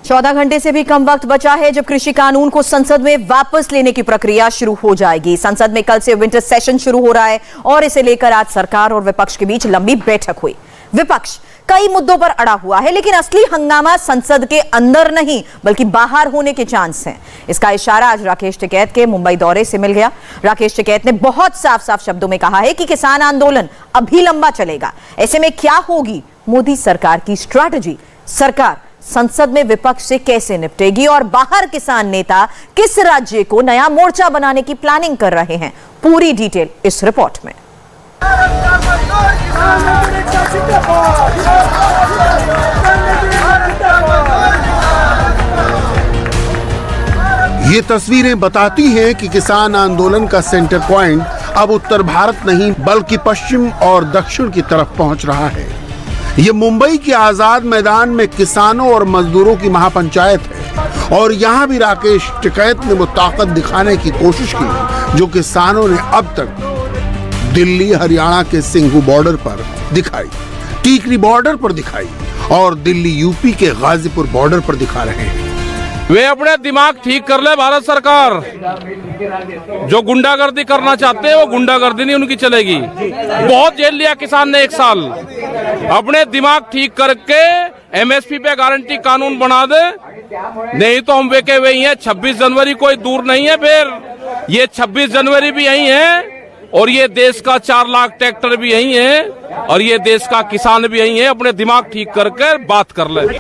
14 घंटे से भी कम वक्त बचा है जब कृषि कानून को संसद में वापस लेने की प्रक्रिया शुरू हो जाएगी। संसद में कल से विंटर सेशन शुरू हो रहा है और इसे लेकर आज सरकार और विपक्ष के बीच लंबी बैठक हुई। विपक्ष कई मुद्दों पर अड़ा हुआ है, लेकिन असली हंगामा संसद के अंदर नहीं बल्कि बाहर होने के चांस हैं। इसका इशारा आज राकेश टिकैत के मुंबई दौरे से मिल गया। राकेश टिकैत ने बहुत साफ साफ शब्दों में कहा है कि किसान आंदोलन अभी लंबा चलेगा। ऐसे में क्या होगी मोदी सरकार की स्ट्रैटेजी? सरकार संसद में विपक्ष से कैसे निपटेगी और बाहर किसान नेता किस राज्य को नया मोर्चा बनाने की प्लानिंग कर रहे हैं? पूरी डिटेल इस रिपोर्ट में। ये तस्वीरें बताती हैं कि किसान आंदोलन का सेंटर पॉइंट अब उत्तर भारत नहीं बल्कि पश्चिम और दक्षिण की तरफ पहुंच रहा है। ये मुंबई के आजाद मैदान में किसानों और मजदूरों की महापंचायत है और यहाँ भी राकेश टिकैत ने वो ताकत दिखाने की कोशिश की जो किसानों ने अब तक दिल्ली हरियाणा के सिंघू बॉर्डर पर दिखाई, टीकरी बॉर्डर पर दिखाई और दिल्ली यूपी के गाजीपुर बॉर्डर पर दिखा रहे हैं। वे अपने दिमाग ठीक कर ले भारत सरकार। जो गुंडागर्दी करना चाहते हैं वो गुंडागर्दी नहीं उनकी चलेगी। बहुत जेल लिया किसान ने 1 साल। अपने दिमाग ठीक करके एमएसपी पे गारंटी कानून बना दे, नहीं तो हम वेके हुए ही हैं। 26 जनवरी कोई दूर नहीं है, फिर ये 26 जनवरी भी यही है और ये देश का 4 लाख ट्रैक्टर भी यही है और ये देश का किसान भी यही है। अपने दिमाग ठीक करके बात कर ले।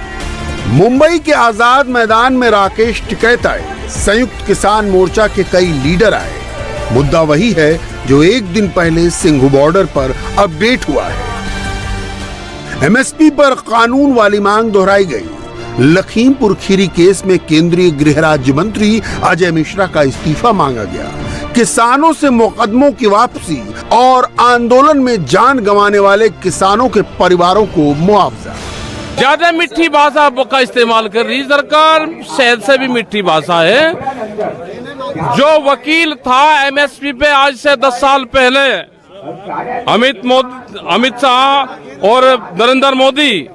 मुंबई के आजाद मैदान में राकेश टिकैत आए, संयुक्त किसान मोर्चा के कई लीडर आए। मुद्दा वही है जो एक दिन पहले सिंघू बॉर्डर पर अपडेट हुआ है। एमएसपी पर कानून वाली मांग दोहराई गई। लखीमपुर खीरी केस में केंद्रीय गृह राज्य मंत्री अजय मिश्रा का इस्तीफा मांगा गया। किसानों से मुकदमों की वापसी और आंदोलन में जान गंवाने वाले किसानों के परिवारों को मुआवजा। ज्यादा मीठी भाषा का इस्तेमाल कर रही सरकार, शहद से भी मीठी भाषा है। जो वकील था एमएसपी पे आज से 10 साल पहले अमित शाह और नरेंद्र मोदी,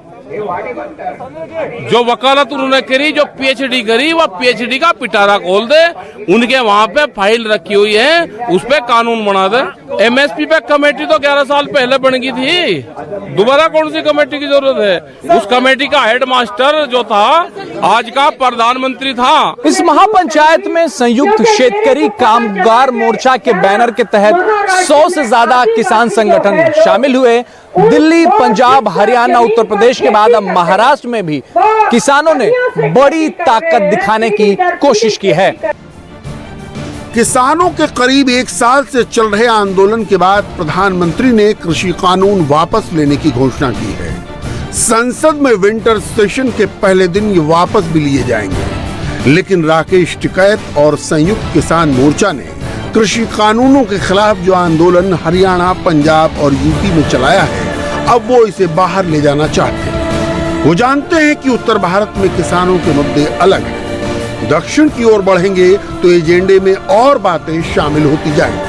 जो वकालत उन्होंने करी, जो पीएचडी करी, वो पीएचडी का पिटारा खोल दे। उनके वहां पे फाइल रखी हुई है, उस पे कानून बना दे। एमएसपी पे कमेटी तो 11 साल पहले बन गई थी, दोबारा कौन सी कमेटी की जरूरत है? उस कमेटी का हेडमास्टर जो था आज का प्रधानमंत्री था। इस महापंचायत में संयुक्त शेतकरी कामगार मोर्चा के बैनर के तहत 100 से ज्यादा किसान संगठन शामिल हुए। दिल्ली, पंजाब, हरियाणा, उत्तर प्रदेश के बाद अब महाराष्ट्र में भी किसानों ने बड़ी ताकत दिखाने की कोशिश की है। किसानों के करीब 1 साल से चल रहे आंदोलन के बाद प्रधानमंत्री ने कृषि कानून वापस लेने की घोषणा की है। संसद में विंटर सेशन के पहले दिन ये वापस भी लिए जाएंगे, लेकिन राकेश टिकैत और संयुक्त किसान मोर्चा ने कृषि कानूनों के खिलाफ जो आंदोलन हरियाणा, पंजाब और यूपी में चलाया है, अब वो इसे बाहर ले जाना चाहते हैं। वो जानते हैं कि उत्तर भारत में किसानों के मुद्दे अलग हैं। दक्षिण की ओर बढ़ेंगे तो एजेंडे में और बातें शामिल होती जाएंगी।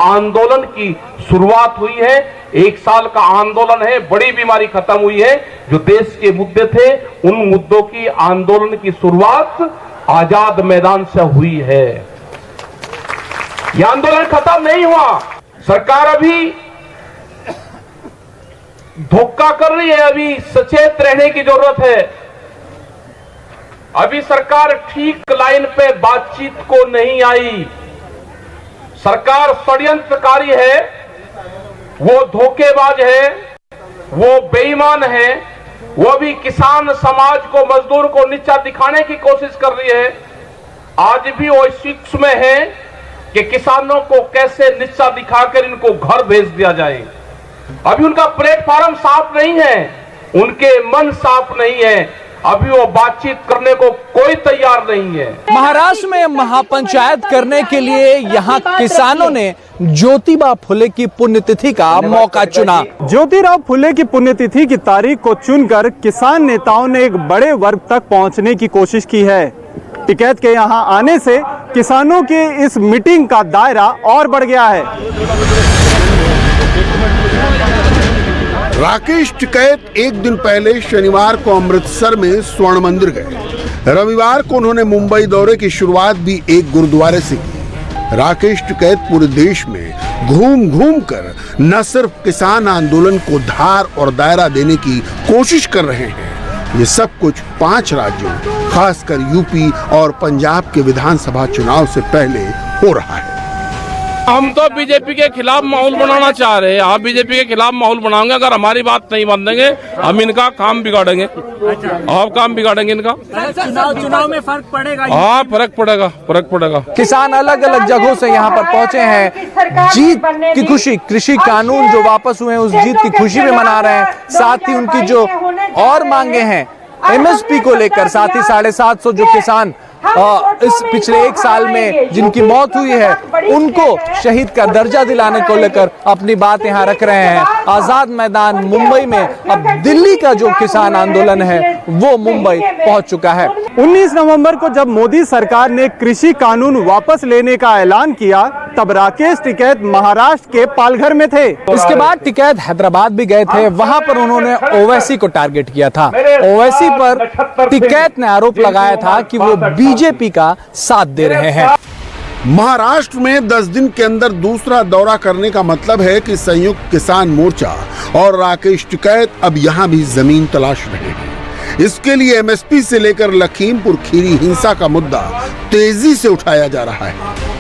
आंदोलन की शुरुआत हुई है, 1 साल का आंदोलन है। बड़ी बीमारी खत्म हुई है। जो देश के मुद्दे थे, उन मुद्दों की आंदोलन की शुरुआत आजाद मैदान से हुई है। यह आंदोलन खत्म नहीं हुआ। सरकार अभी धोखा कर रही है, अभी सचेत रहने की जरूरत है। अभी सरकार ठीक लाइन पे बातचीत को नहीं आई। सरकार षड्यंत्रकारी है, वो धोखेबाज है, वो बेईमान है। वो भी किसान समाज को, मजदूर को नीचा दिखाने की कोशिश कर रही है। आज भी वो इस शिक्ष में है कि किसानों को कैसे नीचा दिखाकर इनको घर भेज दिया जाए। अभी उनका प्लेटफॉर्म साफ नहीं है, उनके मन साफ नहीं है। अभी वो बातचीत करने को कोई तैयार नहीं है। महाराष्ट्र में महापंचायत करने के लिए यहाँ किसानों ने ज्योतिबा फुले की पुण्यतिथि का मौका चुना। ज्योतिराव फुले की पुण्यतिथि की तारीख को चुनकर किसान नेताओं ने एक बड़े वर्ग तक पहुँचने की कोशिश की है। टिकैत के यहाँ आने से किसानों के इस मीटिंग का दायरा और बढ़ गया है। राकेश टिकैत एक दिन पहले शनिवार को अमृतसर में स्वर्ण मंदिर गए। रविवार को उन्होंने मुंबई दौरे की शुरुआत भी एक गुरुद्वारे से की। राकेश टिकैत पूरे देश में घूम घूम कर न सिर्फ किसान आंदोलन को धार और दायरा देने की कोशिश कर रहे हैं, ये सब कुछ 5 राज्यों खासकर यूपी और पंजाब के विधानसभा चुनाव से पहले हो रहा है। हम तो बीजेपी के खिलाफ माहौल बनाना चाह रहे हैं। आप बीजेपी के खिलाफ माहौल बनाओगे, अगर हमारी बात नहीं मानेंगे हम इनका काम बिगाड़ेंगे। आप काम बिगाड़ेंगे इनका। चुनाव में फर्क पड़ेगा। हाँ, फर्क पड़ेगा। किसान अलग अलग जगहों से यहाँ पर पहुंचे हैं। जीत की खुशी, कृषि कानून जो वापस हुए हैं उस जीत की खुशी में मना रहे हैं। साथ ही उनकी जो और मांगे हैं एमएसपी को लेकर, साथ ही 750 जो किसान इस पिछले 1 साल में जिनकी मौत हुई है उनको शहीद का दर्जा दिलाने को लेकर अपनी बात यहाँ रख रहे हैं। आजाद मैदान मुंबई में अब दिल्ली का जो किसान आंदोलन है वो मुंबई पहुंच चुका है। 19 नवंबर को जब मोदी सरकार ने कृषि कानून वापस लेने का ऐलान किया तब राकेश टिकैत महाराष्ट्र के पालघर में थे। इसके बाद टिकैत हैदराबाद भी गए थे। वहां पर उन्होंने ओवैसी को टारगेट किया था। ओवैसी पर टिकैत ने आरोप लगाया था कि वो बीजेपी का साथ दे रहे हैं। महाराष्ट्र में 10 दिन के अंदर दूसरा दौरा करने का मतलब है कि संयुक्त किसान मोर्चा और राकेश टिकैत अब यहां भी जमीन तलाश रहे हैं। इसके लिए एमएसपी से लेकर लखीमपुर खीरी हिंसा का मुद्दा तेजी से उठाया जा रहा है।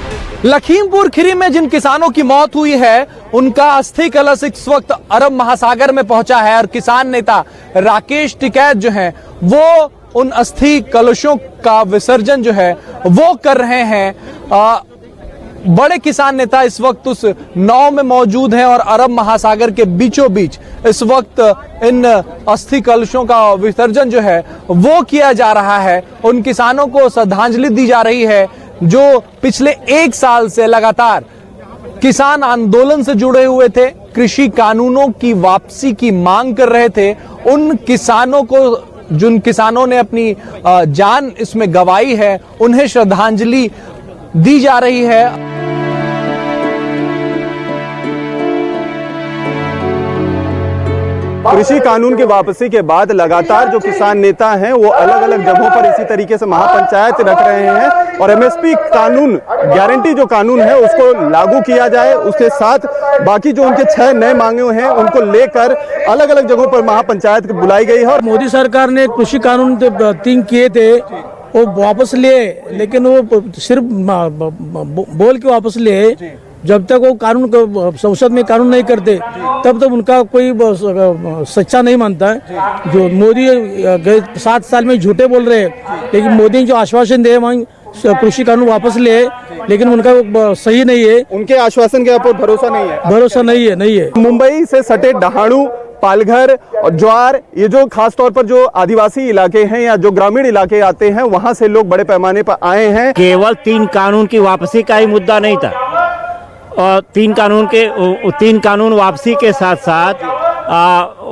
लखीमपुर खीरी में जिन किसानों की मौत हुई है उनका अस्थि कलश इस वक्त अरब महासागर में पहुंचा है और किसान नेता राकेश टिकैत जो हैं वो उन अस्थि कलशों का विसर्जन जो है वो कर रहे हैं। बड़े किसान नेता इस वक्त उस नाव में मौजूद हैं और अरब महासागर के बीचों बीच इस वक्त इन अस्थि कलशों का विसर्जन जो है वो किया जा रहा है। उन किसानों को श्रद्धांजलि दी जा रही है जो पिछले 1 साल से लगातार किसान आंदोलन से जुड़े हुए थे, कृषि कानूनों की वापसी की मांग कर रहे थे। उन किसानों को, जिन किसानों ने अपनी जान इसमें गंवाई है, उन्हें श्रद्धांजलि दी जा रही है। कृषि कानून की वापसी के बाद लगातार जो किसान नेता हैं वो अलग अलग जगहों पर इसी तरीके से महापंचायत रख रहे हैं और एमएसपी कानून, गारंटी जो कानून है उसको लागू किया जाए। उसके साथ बाकी जो उनके 6 नए मांगे हैं उनको लेकर अलग अलग जगहों पर महापंचायत बुलाई गई है। और मोदी सरकार ने कृषि कानून 3 किए थे वो वापस लिए, लेकिन वो सिर्फ बोल के वापस लिए। जब तक वो कानून संसद में कानून नहीं करते तब तक उनका कोई सच्चा नहीं मानता है। जो मोदी गए 7 साल में झूठे बोल रहे हैं, लेकिन मोदी ने जो आश्वासन दिए वहाँ कृषि कानून वापस लिए, लेकिन उनका सही नहीं है। उनके आश्वासन के ऊपर भरोसा नहीं है। मुंबई से सटे डहाणू, पालघर और ज्वार, ये जो खास तौर पर जो आदिवासी इलाके हैं या जो ग्रामीण इलाके आते हैं वहां से लोग बड़े पैमाने पर आए हैं। केवल 3 कानून की वापसी का ही मुद्दा नहीं था और 3 कानून वापसी के साथ साथ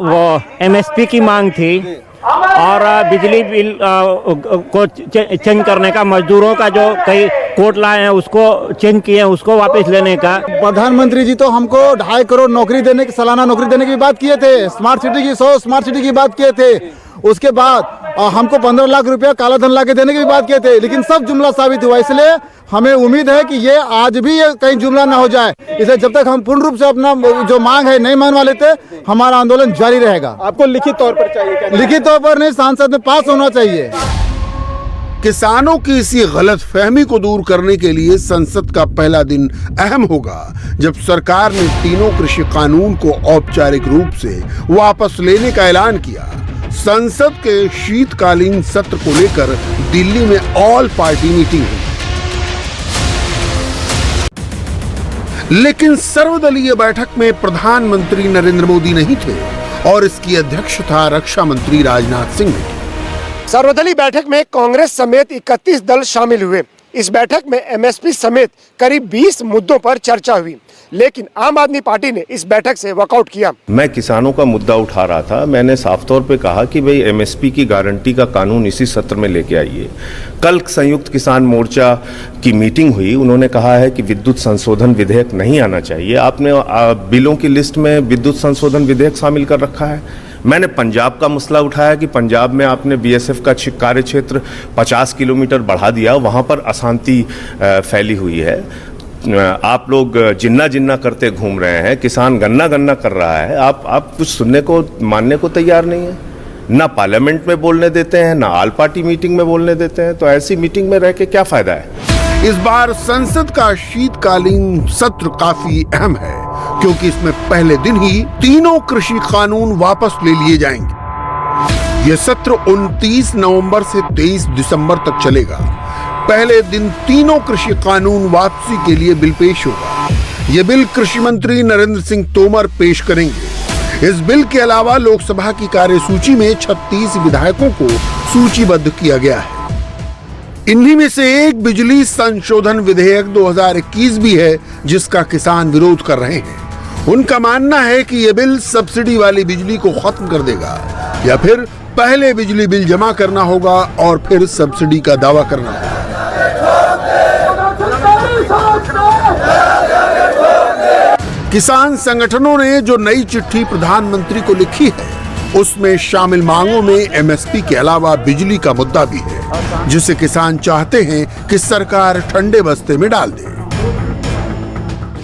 वो एमएसपी की मांग थी और बिजली बिल को चेंज करने का, मजदूरों का जो कई कोर्ट लाए हैं उसको चेंज किए हैं उसको वापस लेने का। प्रधानमंत्री जी तो हमको 2.5 करोड़ नौकरी देने की, सालाना नौकरी देने की बात किए थे। स्मार्ट सिटी की 100 स्मार्ट सिटी की बात किए थे। उसके बाद हमको 15 लाख रुपया काला धन ला के देने की भी बात किए थे, लेकिन सब जुमला साबित हुआ। इसलिए हमें उम्मीद है कि ये आज भी ये कहीं जुमला ना हो जाए। इसलिए जब तक हम पूर्ण रूप से अपना जो मांग है नहीं मानवा लेते, हमारा आंदोलन जारी रहेगा। आपको लिखित तौर पर चाहिए? लिखित तौर पर नहीं, सांसद में पास होना चाहिए। किसानों की इसी गलतफहमी को दूर करने के लिए संसद का पहला दिन अहम होगा जब सरकार ने तीनों कृषि कानून को औपचारिक रूप से वापस लेने का ऐलान किया। संसद के शीतकालीन सत्र को लेकर दिल्ली में ऑल पार्टी मीटिंग हुई, लेकिन सर्वदलीय बैठक में प्रधानमंत्री नरेंद्र मोदी नहीं थे और इसकी अध्यक्षता रक्षा मंत्री राजनाथ सिंह ने की। सर्वदलीय बैठक में कांग्रेस समेत 31 दल शामिल हुए। इस बैठक में एमएसपी समेत करीब 20 मुद्दों पर चर्चा हुई, लेकिन आम आदमी पार्टी ने इस बैठक से वॉकआउट किया। मैं किसानों का मुद्दा उठा रहा था। मैंने साफ तौर पे कहा कि भाई एमएसपी की गारंटी का कानून इसी सत्र में लेके आइए। कल संयुक्त किसान मोर्चा की मीटिंग हुई, उन्होंने कहा है कि विद्युत संशोधन विधेयक नहीं आना चाहिए। आपने बिलों की लिस्ट में विद्युत संशोधन विधेयक शामिल कर रखा है। मैंने पंजाब का मसला उठाया कि पंजाब में आपने बीएसएफ का कार्य क्षेत्र 50 किलोमीटर बढ़ा दिया, वहाँ पर अशांति फैली हुई है। आप लोग जिन्ना जिन्ना करते घूम रहे हैं, किसान गन्ना गन्ना कर रहा है, आप कुछ सुनने को मानने को तैयार नहीं है। ना पार्लियामेंट में बोलने देते हैं, ना ऑल पार्टी मीटिंग में बोलने देते हैं। तो ऐसी मीटिंग में रह के क्या फायदा है। इस बार संसद का शीतकालीन सत्र काफी अहम है, क्योंकि इसमें पहले दिन ही तीनों कृषि कानून वापस ले लिए जाएंगे। यह सत्र 29 नवंबर से 23 दिसंबर तक चलेगा। पहले दिन तीनों कृषि कानून वापसी के लिए बिल पेश होगा। यह बिल कृषि मंत्री नरेंद्र सिंह तोमर पेश करेंगे। इस बिल के अलावा लोकसभा की कार्यसूची में 36 विधायकों को सूचीबद्ध किया गया है। इन्हीं में से एक बिजली संशोधन विधेयक 2021 भी है, जिसका किसान विरोध कर रहे हैं। उनका मानना है कि यह बिल सब्सिडी वाली बिजली को खत्म कर देगा, या फिर पहले बिजली बिल जमा करना होगा और फिर सब्सिडी का दावा करना होगा। किसान संगठनों ने जो नई चिट्ठी प्रधानमंत्री को लिखी है, उसमें शामिल मांगों में एमएसपी के अलावा बिजली का मुद्दा भी है, जिसे किसान चाहते हैं कि सरकार ठंडे बस्ते में डाल दे।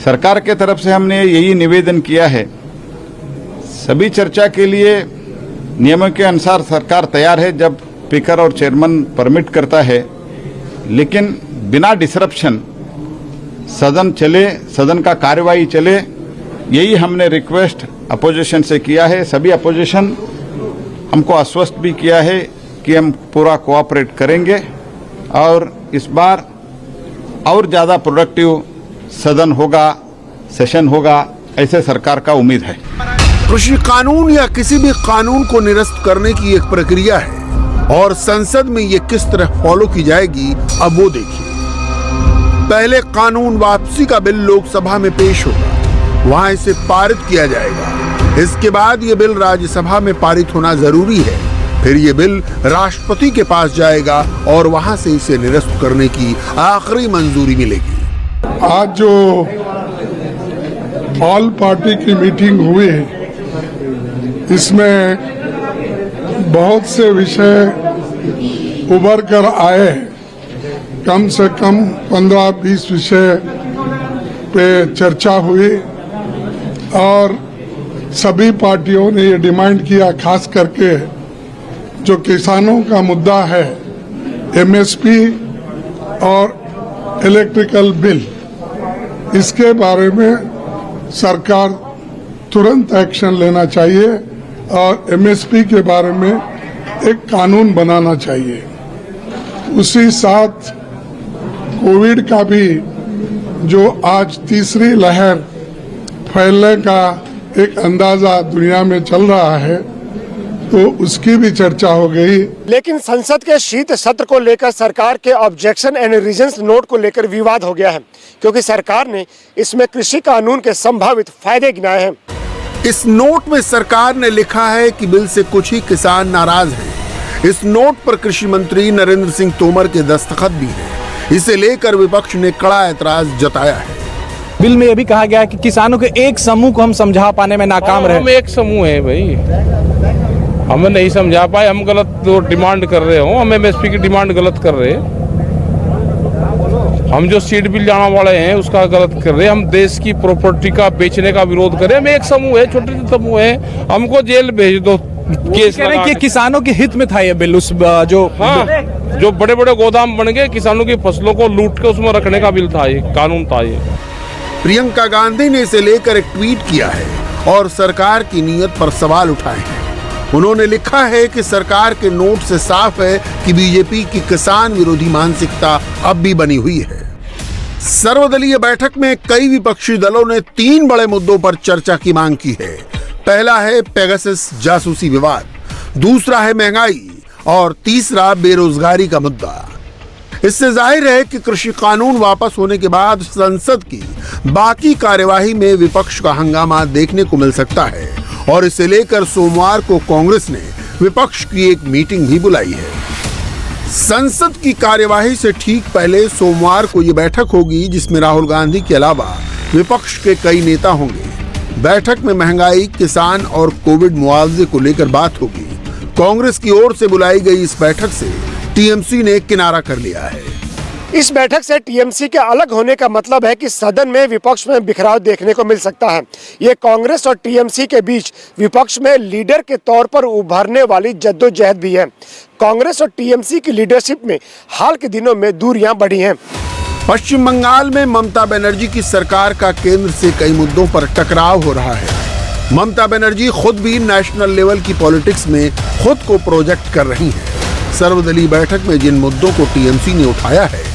सरकार के तरफ से हमने यही निवेदन किया है, सभी चर्चा के लिए नियमों के अनुसार सरकार तैयार है जब स्पीकर और चेयरमैन परमिट करता है, लेकिन बिना डिसरप्शन सदन चले, सदन का कार्यवाही चले, यही हमने रिक्वेस्ट अपोजिशन से किया है। सभी अपोजिशन हमको आश्वस्त भी किया है कि हम पूरा कोऑपरेट करेंगे और इस बार और ज़्यादा प्रोडक्टिव सदन होगा, सेशन होगा, ऐसे सरकार का उम्मीद है। कृषि कानून या किसी भी कानून को निरस्त करने की एक प्रक्रिया है, और संसद में ये किस तरह फॉलो की जाएगी, अब वो देखिए। पहले कानून वापसी का बिल लोकसभा में पेश होगा, वहां इसे पारित किया जाएगा। इसके बाद ये बिल राज्यसभा में पारित होना जरूरी है। फिर ये बिल राष्ट्रपति के पास जाएगा और वहां से इसे निरस्त करने की आखिरी मंजूरी मिलेगी। आज जो ऑल पार्टी की मीटिंग हुई, इसमें बहुत से विषय उभर कर आए। कम से कम 15-20 विषय पे चर्चा हुई और सभी पार्टियों ने ये डिमांड किया, खास करके जो किसानों का मुद्दा है, एमएसपी और इलेक्ट्रिकल बिल, इसके बारे में सरकार तुरंत एक्शन लेना चाहिए और एमएसपी के बारे में एक कानून बनाना चाहिए। उसी साथ कोविड का भी जो आज तीसरी लहर फैलने का एक अंदाजा दुनिया में चल रहा है, तो उसकी भी चर्चा हो गई। लेकिन संसद के शीत सत्र को लेकर सरकार के ऑब्जेक्शन एंड रीजंस नोट को लेकर विवाद हो गया है, क्योंकि सरकार ने इसमें कृषि कानून के संभावित फायदे गिनाए हैं। इस नोट में सरकार ने लिखा है कि बिल से कुछ ही किसान नाराज हैं। इस नोट पर कृषि मंत्री नरेंद्र सिंह तोमर के दस्तखत भी हैं। इसे लेकर विपक्ष ने कड़ा ऐतराज जताया है। बिल में यह भी कहा गया है कि किसानों के एक समूह को हम समझा पाने में नाकाम रहे। हम एक समूह है भाई, हमें नहीं समझा पाए, हम गलत तो डिमांड कर रहे हो, हम एमएसपी की डिमांड गलत कर रहे हैं। हम जो सीड बिल जाना वाले हैं उसका गलत कर रहे हैं। हम देश की प्रॉपर्टी का बेचने का विरोध कर रहे हैं। हम एक समूह है, छोटे से समूह है, हमको जेल भेज दो। केस लगा कि किसानों के हित में था ये बिल, उस जो बड़े बड़े गोदाम बन गए, किसानों की फसलों को लूट के उसमें रखने का बिल था, ये कानून था ये। प्रियंका गांधी ने इसे लेकर एक ट्वीट किया है और सरकार की नीयत पर सवाल उठाए हैं। उन्होंने लिखा है कि सरकार के नोट से साफ है कि बीजेपी की किसान विरोधी मानसिकता अब भी बनी हुई है। सर्वदलीय बैठक में कई विपक्षी दलों ने 3 बड़े मुद्दों पर चर्चा की मांग की है। पहला है पेगासस जासूसी विवाद, दूसरा है महंगाई और तीसरा बेरोजगारी का मुद्दा। इससे जाहिर है कि कृषि कानून वापस होने के बाद संसद की बाकी कार्यवाही में विपक्ष का हंगामा देखने को मिल सकता है और इसे लेकर सोमवार को कांग्रेस ने विपक्ष की एक मीटिंग भी बुलाई है। संसद की कार्यवाही से ठीक पहले सोमवार को यह बैठक होगी जिसमें राहुल गांधी के अलावा विपक्ष के कई नेता होंगे। बैठक में महंगाई, किसान और कोविड मुआवजे को लेकर बात होगी। कांग्रेस की ओर से बुलाई गई इस बैठक से टीएमसी ने किनारा कर लिया है। इस बैठक से टीएमसी के अलग होने का मतलब है कि सदन में विपक्ष में बिखराव देखने को मिल सकता है। ये कांग्रेस और टीएमसी के बीच विपक्ष में लीडर के तौर पर उभरने वाली जद्दोजहद भी है। कांग्रेस और टीएमसी की लीडरशिप में हाल के दिनों में दूरियां बढ़ी हैं। पश्चिम बंगाल में ममता बनर्जी की सरकार का केंद्र से कई मुद्दों पर टकराव हो रहा है। ममता बनर्जी खुद भी नेशनल लेवल की पॉलिटिक्स में खुद को प्रोजेक्ट कर रही हैं। सर्वदलीय बैठक में जिन मुद्दों को टीएमसी ने उठाया है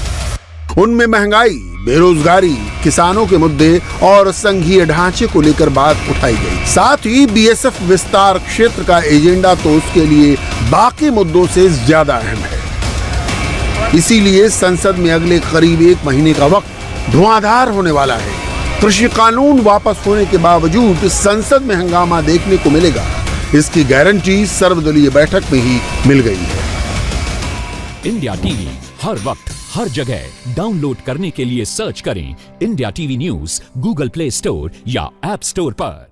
उनमें महंगाई, बेरोजगारी, किसानों के मुद्दे और संघीय ढांचे को लेकर बात उठाई गई। साथ ही बीएसएफ विस्तार क्षेत्र का एजेंडा तो उसके लिए बाकी मुद्दों से ज्यादा अहम है। इसीलिए संसद में अगले करीब 1 महीने का वक्त धुआंधार होने वाला है। कृषि कानून वापस होने के बावजूद संसद में हंगामा देखने को मिलेगा, इसकी गारंटी सर्वदलीय बैठक में ही मिल गई है। इंडिया टीवी हर वक्त हर जगह डाउनलोड करने के लिए सर्च करें India TV news Google play store या ऐप स्टोर पर।